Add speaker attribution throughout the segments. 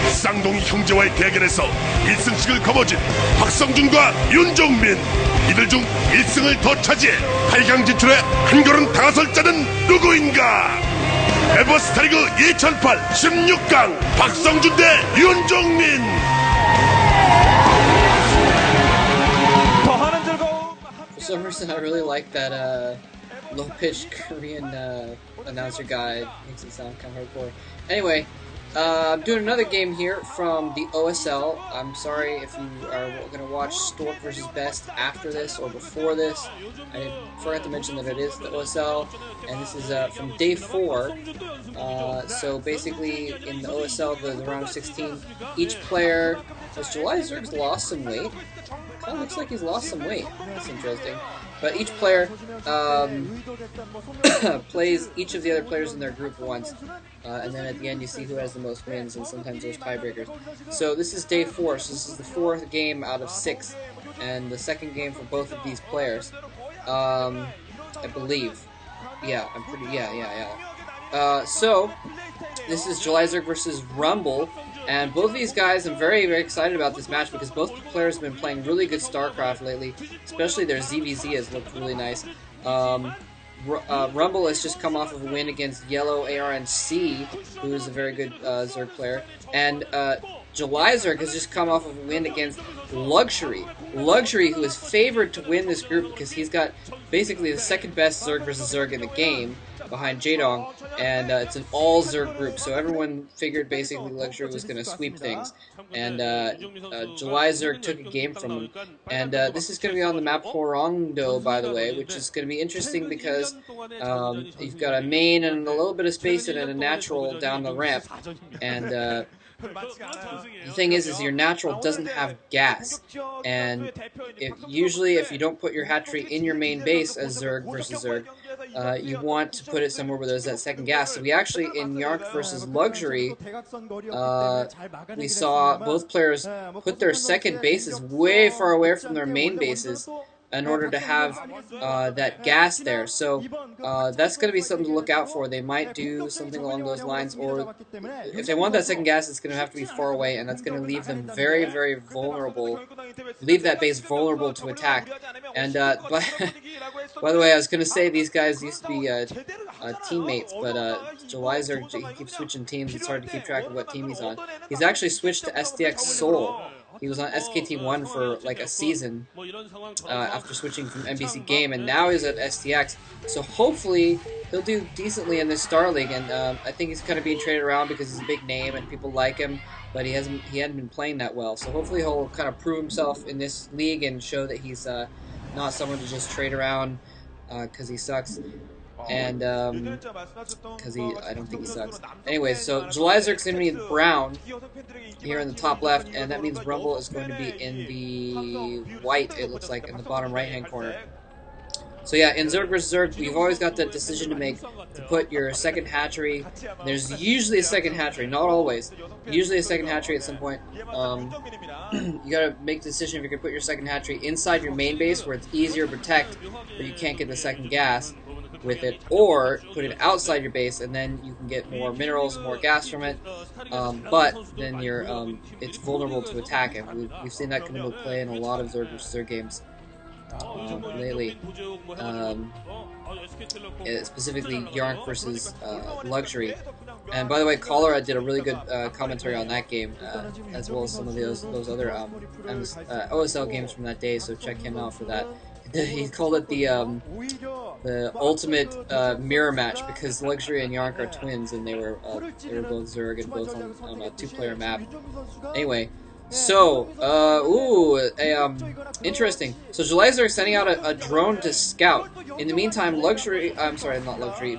Speaker 1: 쌍둥이 형제와의 대결에서 1승씩을 거머쥔 박성준과 윤종민. 이들 중 1승을 더 차지해 8강 진출에 한 걸음 다가설 자는 누구인가? 에버스타리그 2008 16강 박성준 대 윤종민.
Speaker 2: For some reason, I really like that low-pitched Korean announcer guy. Makes it sound kind of hardcore. Anyway, I'm doing another game here from the OSL. I'm sorry if you are going to watch Stork vs. Best after this or before this. I forgot to mention that it is the OSL, and this is from day 4. So basically, in the OSL, the round of 16, each player, as Julyzerg's lost some weight. Kind of looks like he's lost some weight. That's interesting. But each player plays each of the other players in their group once, and then at the end you see who has the most wins, and sometimes there's tiebreakers. So this is day 4, so this is the 4th game out of 6, and the second game for both of these players. I believe. Yeah, I'm pretty... Yeah. So, this is Julyzerg versus Rumble. And both of these guys, I'm very, very excited about this match because both players have been playing really good StarCraft lately. Especially their ZVZ has looked really nice. Rumble has just come off of a win against Yellow ARNC, who is a very good Zerg player. And Julyzerg has just come off of a win against Luxury. Luxury, who is favored to win this group because he's got basically the second best Zerg versus Zerg in the game, behind Jaedong, and it's an all-Zerg group, so everyone figured basically Luxury was going to sweep things, and Julyzerg took a game from him, and this is going to be on the map Hwarangdo, by the way, which is going to be interesting because you've got a main and a little bit of space and a natural down the ramp, and the thing is your natural doesn't have gas, and usually if you don't put your hatchery in your main base as Zerg versus Zerg, you want to put it somewhere where there's that second gas. So we actually, in Yark versus Luxury, we saw both players put their second bases way far away from their main bases in order to have that gas there. So that's going to be something to look out for. They might do something along those lines, or if they want that second gas, it's going to have to be far away, and that's going to leave them very, very vulnerable, leave that base vulnerable to attack. And by the way, I was going to say these guys used to be teammates, but Julyzerg, he keeps switching teams. It's hard to keep track of what team he's on. He's actually switched to SDX Seoul. He was on SKT1 for like a season after switching from NBC Game, and now he's at STX. So hopefully he'll do decently in this Star League, and I think he's kind of being traded around because he's a big name and people like him, but he hadn't been playing that well. So hopefully he'll kind of prove himself in this league and show that he's not someone to just trade around because he sucks. And because I don't think he sucks. Anyway, so Julyzerg's going to be in brown here in the top left, and that means Rumble is going to be in the white, it looks like, in the bottom right-hand corner. So yeah, in Zerg vs. Zerg, you've always got that decision to make to put your second hatchery. There's usually a second hatchery, not always. Usually a second hatchery at some point. You gotta make the decision if you're gonna put your second hatchery inside your main base where it's easier to protect, but you can't get the second gas with it, or put it outside your base and then you can get more minerals, more gas from it, but then it's vulnerable to attack, and we've seen that come into play in a lot of Zerg vs. Zerg games lately, specifically Yark versus Luxury. And by the way, Cholera did a really good commentary on that game, as well as some of those other OSL games from that day, so check him out for that. He called it the ultimate mirror match because Luxury and Yark are twins, and they were both Zerg and both on a 2-player map. Anyway, so interesting. So Julyzerg is sending out a drone to scout. In the meantime,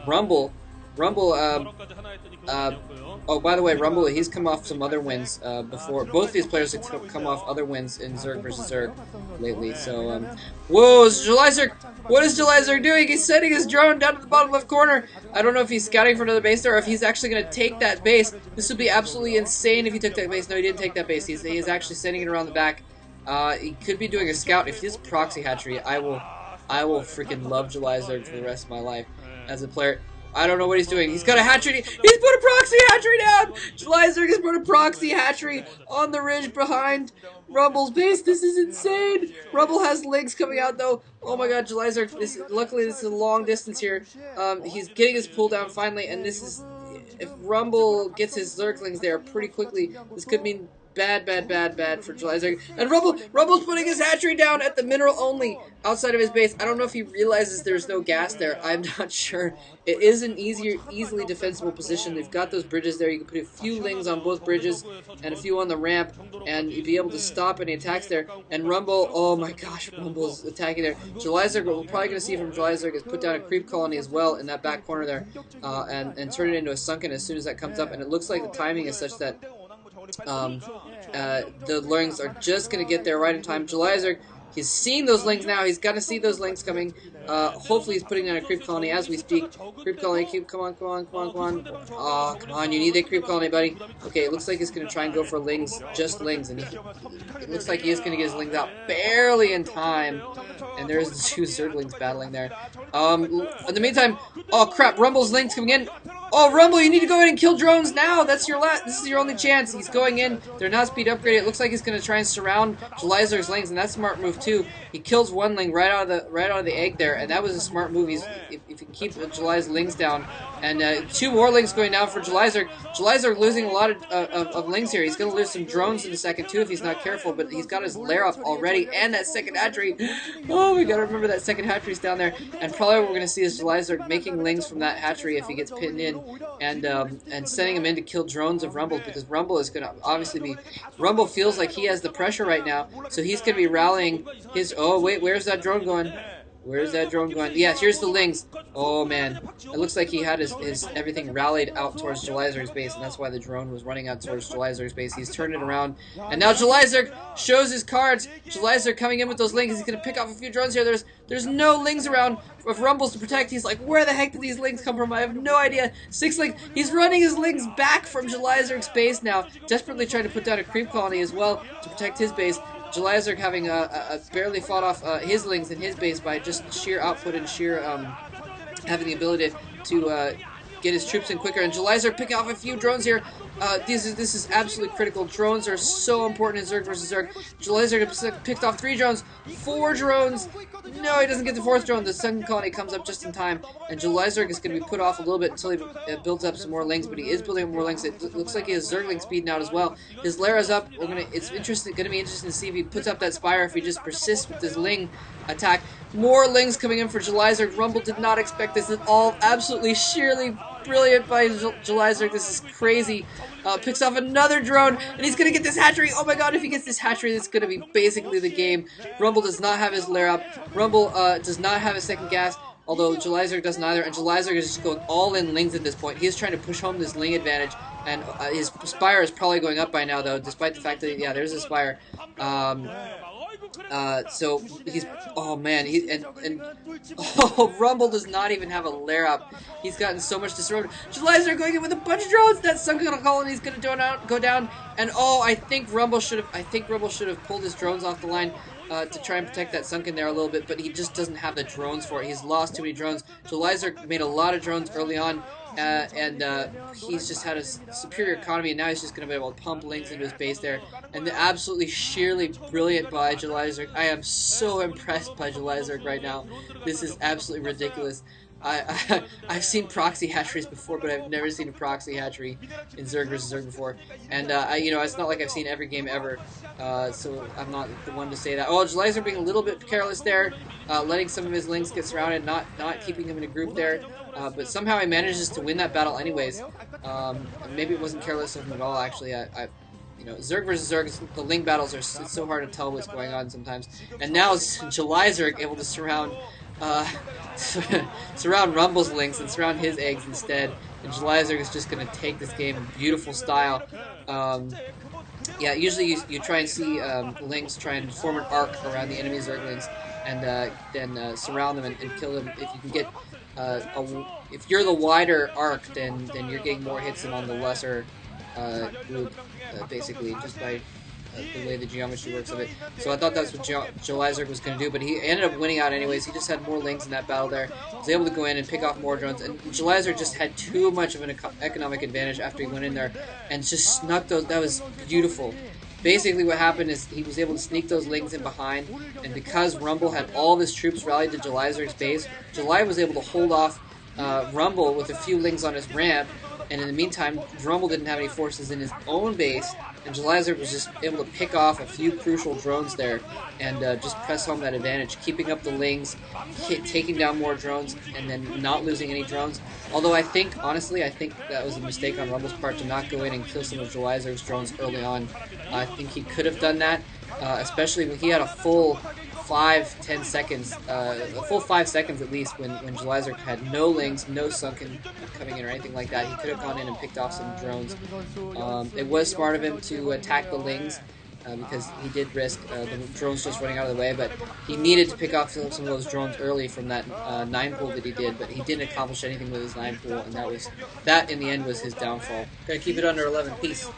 Speaker 2: Rumble. Oh, by the way, Rumble, he's come off some other wins before. Both of these players have come off other wins in Zerg vs. Zerg lately. So, whoa, Julyzerg! What is Julyzerg doing? He's sending his drone down to the bottom left corner. I don't know if he's scouting for another base there, or if he's actually going to take that base. This would be absolutely insane if he took that base. No, he didn't take that base. He's actually sending it around the back. He could be doing a scout. If he's proxy hatchery, I will freaking love Julyzerg for the rest of my life as a player. I don't know what he's doing. He's got a hatchery. He's put a proxy hatchery down! Julyzerg has put a proxy hatchery on the ridge behind Rumble's base. This is insane. Rumble has legs coming out though. Oh my god, Julyzerg, luckily this is a long distance here. He's getting his pull down finally, and this is, if Rumble gets his Zerglings there pretty quickly, this could mean bad for Julyzerg. And Rumble's putting his hatchery down at the mineral only outside of his base. I don't know if he realizes there's no gas there. I'm not sure. It is an easily defensible position. They've got those bridges there. You can put a few lings on both bridges and a few on the ramp, and you'd be able to stop any attacks there. And Rumble, oh my gosh, Rumble's attacking there. Julyzerg, what we're probably going to see from Julyzerg is put down a creep colony as well in that back corner there, and turn it into a sunken as soon as that comes up. And it looks like the timing is such that the lings are just going to get there right in time. Julyzerg, he's seeing those lings now. He's got to see those lings coming. Hopefully he's putting down a creep colony as we speak. Creep colony, come on. Oh, come on, you need that creep colony, buddy. Okay, it looks like he's going to try and go for lings, just lings, and it looks like he is going to get his lings out barely in time. And there's the two Zerglings battling there. In the meantime, oh crap, Rumble's lings coming in. Oh, Rumble, you need to go in and kill drones now. That's your this is your only chance. He's going in. They're not speed upgraded. It looks like he's going to try and surround Julyzerg's lings, and that's a smart move too. He kills one ling right out of the egg there, and that was a smart move. If you can keep July's lings down, and two more lings going down for Julyzerg. Julyzerg losing a lot of lings here. He's going to lose some drones in a second too if he's not careful, but he's got his lair up already, and that second hatchery. Oh, we got to remember that second hatchery's down there, and probably what we're going to see is Julyzerg making lings from that hatchery if he gets pinned in. And sending him in to kill drones of Rumble, because Rumble is going to obviously be... Rumble feels like he has the pressure right now, so he's going to be rallying his... Oh, wait, where's that drone going? Where's that drone going? Yeah, here's the lings. Oh, man. It looks like he had his everything rallied out towards Julyzerg's base, and that's why the drone was running out towards Julyzerg's base. He's turned it around, and now Julyzerg shows his cards. Julyzerg coming in with those lings. He's going to pick off a few drones here. There's no lings around of Rumbles to protect. He's like, where the heck did these lings come from? I have no idea. 6 lings. He's running his lings back from Julyzerg's base now, desperately trying to put down a creep colony as well to protect his base. Julyzerg having barely fought off his lings in his base by just sheer output and sheer having the ability to get his troops in quicker. And Julyzerg picking off a few drones here. This is absolutely critical. Drones are so important in Zerg versus Zerg. Julyzerg picked off 3 drones, 4 drones. No, he doesn't get the 4th drone. The second colony comes up just in time, and Julyzerg is going to be put off a little bit until he builds up some more lings. But he is building up more lings. It looks like he has Zergling speed now as well. His lair is up. It's going to be interesting to see if he puts up that spire, if he just persists with his ling attack. More lings coming in for Julyzerg. Rumble did not expect this at all. Absolutely sheerly brilliant by Julyzerg. This is crazy. Picks off another drone, and he's going to get this hatchery. Oh my god, if he gets this hatchery, it's going to be basically the game. Rumble does not have his lair up. Rumble does not have a second gas, although Julyzerg doesn't either, and Julyzerg is just going all in lings at this point. He's trying to push home this ling advantage, and his spire is probably going up by now, though, despite the fact that, yeah, there's a spire. So he's, oh man, Rumble does not even have a lair up. He's gotten so much disrupted. Julyzerg going in with a bunch of drones. That sunken colony is going to go down. And oh, I think Rumble should have pulled his drones off the line to try and protect that sunken there a little bit, but he just doesn't have the drones for it. He's lost too many drones. Julyzerg made a lot of drones early on. And he's just had a superior economy, and now he's just going to be able to pump lings into his base there. And absolutely sheerly brilliant by Julyzerg. I am so impressed by Julyzerg right now. This is absolutely ridiculous. I've seen proxy hatcheries before, but I've never seen a proxy hatchery in Zerg vs. Zerg before. And, it's not like I've seen every game ever, so I'm not the one to say that. Oh, Julyzerg being a little bit careless there, letting some of his lings get surrounded, not keeping them in a group there. But somehow he manages to win that battle anyways. Maybe it wasn't careless of him at all, actually. Zerg versus Zerg, the ling battles it's so hard to tell what's going on sometimes. And now Julyzerg able to surround Rumble's lings and surround his eggs instead. And Julyzerg is just going to take this game in beautiful style. Yeah, usually you try and see lings try and form an arc around the enemy Zerglings, and then surround them and kill them. If you can get if you're the wider arc, then you're getting more hits than on the lesser group, basically, just by the way the geometry works of it. So I thought that's what Julyzerg was going to do, but he ended up winning out anyways. He just had more lings in that battle there. He was able to go in and pick off more drones, and Julyzerg just had too much of an economic advantage after he went in there and just snuck those. That was beautiful. Basically what happened is he was able to sneak those lings in behind, and because Rumble had all of his troops rallied to Julyzerg's base, July was able to hold off Rumble with a few lings on his ramp, and in the meantime, Rumble didn't have any forces in his own base, and Julyzerg was just able to pick off a few crucial drones there and just press home that advantage, keeping up the lings, taking down more drones, and then not losing any drones. Although honestly, I think that was a mistake on Rumble's part to not go in and kill some of Julyzerg's drones early on. I think he could have done that, especially when he had a full 5-10 seconds, a full 5 seconds at least, when Julyzerg had no lings, no sunken coming in or anything like that. He could have gone in and picked off some drones. It was smart of him to attack the lings, because he did risk the drones just running out of the way, but he needed to pick off some of those drones early from that 9-pool that he did, but he didn't accomplish anything with his 9-pool, and that in the end was his downfall. Gotta keep it under 11. Peace.